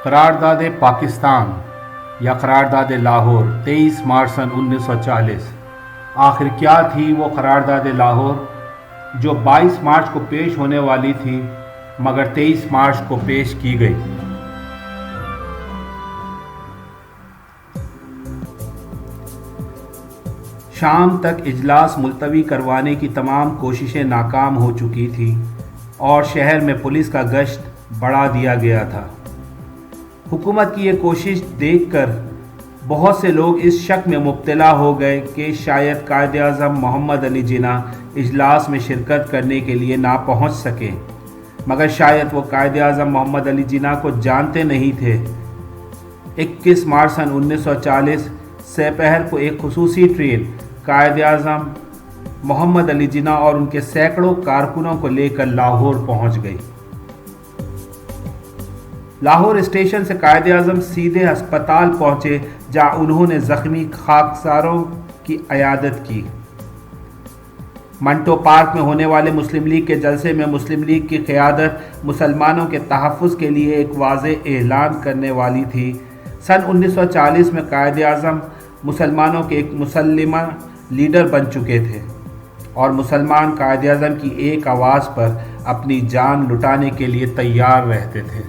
قرارداد پاکستان یا قرارداد لاہور 23 مارچ سن 1940۔ آخر کیا تھی وہ قرارداد لاہور جو 22 مارچ کو پیش ہونے والی تھی مگر 23 مارچ کو پیش کی گئی؟ شام تک اجلاس ملتوی کروانے کی تمام کوششیں ناکام ہو چکی تھیں اور شہر میں پولیس کا گشت بڑھا دیا گیا تھا۔ حکومت کی یہ کوشش دیکھ کر بہت سے لوگ اس شک میں مبتلا ہو گئے کہ شاید قائد اعظم محمد علی جناح اجلاس میں شرکت کرنے کے لیے نہ پہنچ سکیں، مگر شاید وہ قائد اعظم محمد علی جناح کو جانتے نہیں تھے۔ 21 مارچ سن 1940 سپہر کو ایک خصوصی ٹرین قائد اعظم محمد علی جناح اور ان کے سینکڑوں کارکنوں کو لے کر لاہور پہنچ گئی۔ لاہور اسٹیشن سے قائد اعظم سیدھے ہسپتال پہنچے جہاں انہوں نے زخمی خاکساروں کی عیادت کی۔ منٹو پارک میں ہونے والے مسلم لیگ کے جلسے میں مسلم لیگ کی قیادت مسلمانوں کے تحفظ کے لیے ایک واضح اعلان کرنے والی تھی۔ سن 1940 میں قائد اعظم مسلمانوں کے ایک مسلمہ لیڈر بن چکے تھے اور مسلمان قائد اعظم کی ایک آواز پر اپنی جان لٹانے کے لیے تیار رہتے تھے۔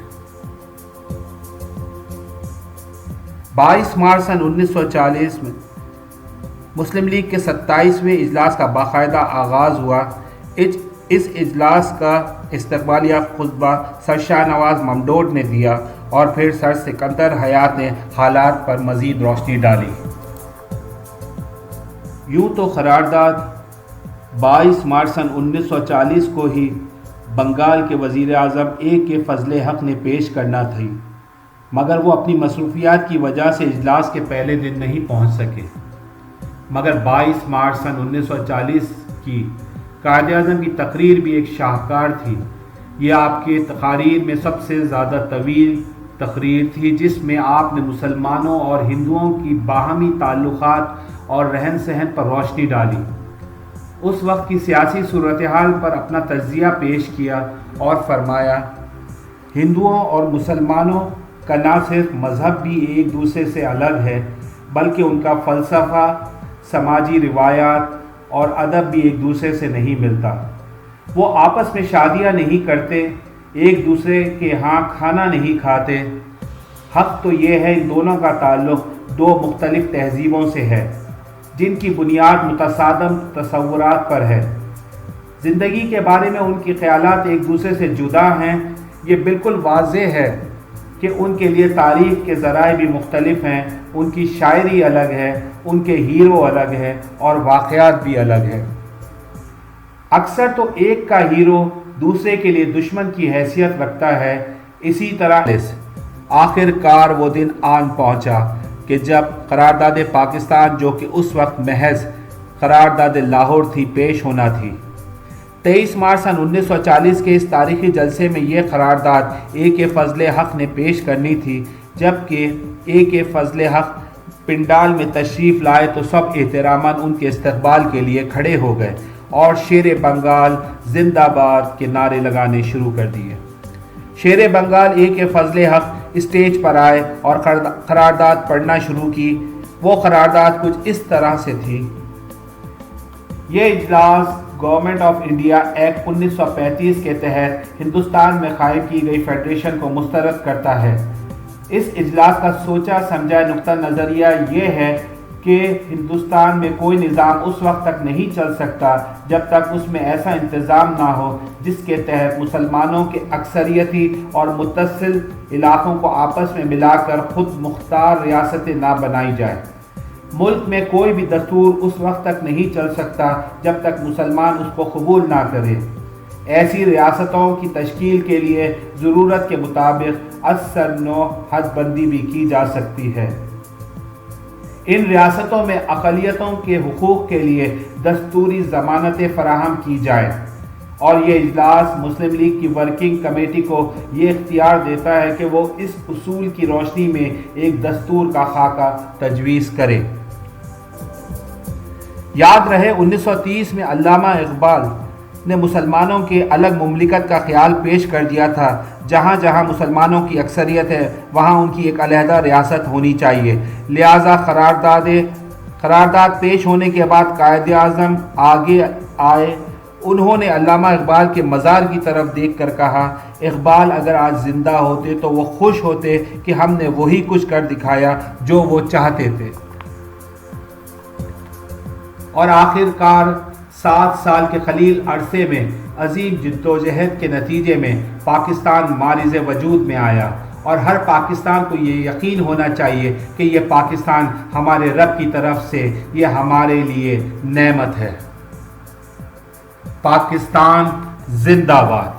22 مارچ سن 1940 میں مسلم لیگ کے 27ویں اجلاس کا باقاعدہ آغاز ہوا۔ اس اجلاس کا استقبالیہ خطبہ سر شاہ نواز ممدوٹ نے دیا اور پھر سر سکندر حیات نے حالات پر مزید روشنی ڈالی۔ یوں تو قرارداد 22 مارچ سن 1940 کو ہی بنگال کے وزیر اعظم کے فضل حق نے پیش کرنا تھی، مگر وہ اپنی مصروفیات کی وجہ سے اجلاس کے پہلے دن نہیں پہنچ سکے۔ مگر 22 مارچ سن 1940 کی قائد اعظم کی تقریر بھی ایک شاہکار تھی۔ یہ آپ کے تقاریر میں سب سے زیادہ طویل تقریر تھی، جس میں آپ نے مسلمانوں اور ہندوؤں کی باہمی تعلقات اور رہن سہن پر روشنی ڈالی، اس وقت کی سیاسی صورتحال پر اپنا تجزیہ پیش کیا اور فرمایا، ہندوؤں اور مسلمانوں کا نہ صرف مذہب بھی ایک دوسرے سے الگ ہے بلکہ ان کا فلسفہ، سماجی روایات اور ادب بھی ایک دوسرے سے نہیں ملتا۔ وہ آپس میں شادیاں نہیں کرتے، ایک دوسرے کے ہاں کھانا نہیں کھاتے۔ حق تو یہ ہے ان دونوں کا تعلق دو مختلف تہذیبوں سے ہے جن کی بنیاد متصادم تصورات پر ہے۔ زندگی کے بارے میں ان کے خیالات ایک دوسرے سے جدا ہیں۔ یہ بالکل واضح ہے کہ ان کے لیے تاریخ کے ذرائع بھی مختلف ہیں، ان کی شاعری الگ ہے، ان کے ہیرو الگ ہیں اور واقعات بھی الگ ہیں۔ اکثر تو ایک کا ہیرو دوسرے کے لیے دشمن کی حیثیت رکھتا ہے۔ اسی طرح آخر کار وہ دن آن پہنچا کہ جب قرارداد پاکستان، جو کہ اس وقت محض قرارداد لاہور تھی، پیش ہونا تھی۔ 23 مارچ سن 1940 کے اس تاریخی جلسے میں یہ قرارداد کے فضل حق نے پیش کرنی تھی۔ جبکہ کے فضل حق پنڈال میں تشریف لائے تو سب احتراماً ان کے استقبال کے لیے کھڑے ہو گئے اور شیر بنگال زندہ باد کے نعرے لگانے شروع کر دیے۔ شیر بنگال کے فضل حق اسٹیج پر آئے اور قرارداد پڑھنا شروع کی۔ وہ قرارداد کچھ اس طرح سے تھی: یہ اجلاس گورنمنٹ آف انڈیا ایکٹ 1935 کے تحت ہندوستان میں قائم کی گئی فیڈریشن کو مسترد کرتا ہے۔ اس اجلاس کا سوچا سمجھا نقطہ نظریہ یہ ہے کہ ہندوستان میں کوئی نظام اس وقت تک نہیں چل سکتا جب تک اس میں ایسا انتظام نہ ہو جس کے تحت مسلمانوں کے اکثریتی اور متصل علاقوں کو آپس میں ملا کر خود مختار ریاستیں نہ بنائی جائے۔ ملک میں کوئی بھی دستور اس وقت تک نہیں چل سکتا جب تک مسلمان اس کو قبول نہ کرے۔ ایسی ریاستوں کی تشکیل کے لیے ضرورت کے مطابق اثر نو حد بندی بھی کی جا سکتی ہے۔ ان ریاستوں میں اقلیتوں کے حقوق کے لیے دستوری ضمانتیں فراہم کی جائیں اور یہ اجلاس مسلم لیگ کی ورکنگ کمیٹی کو یہ اختیار دیتا ہے کہ وہ اس اصول کی روشنی میں ایک دستور کا خاکہ تجویز کرے۔ یاد رہے 1930 میں علامہ اقبال نے مسلمانوں کے الگ مملکت کا خیال پیش کر دیا تھا۔ جہاں جہاں مسلمانوں کی اکثریت ہے وہاں ان کی ایک علیحدہ ریاست ہونی چاہیے۔ لہٰذا قرارداد پیش ہونے کے بعد قائد اعظم آگے آئے۔ انہوں نے علامہ اقبال کے مزار کی طرف دیکھ کر کہا، اقبال اگر آج زندہ ہوتے تو وہ خوش ہوتے کہ ہم نے وہی کچھ کر دکھایا جو وہ چاہتے تھے۔ اور آخر کار 7 سال کے خلیل عرصے میں عظیم جدوجہد کے نتیجے میں پاکستان معرض وجود میں آیا، اور ہر پاکستان کو یہ یقین ہونا چاہیے کہ یہ پاکستان ہمارے رب کی طرف سے یہ ہمارے لیے نعمت ہے۔ پاکستان زندہ باد۔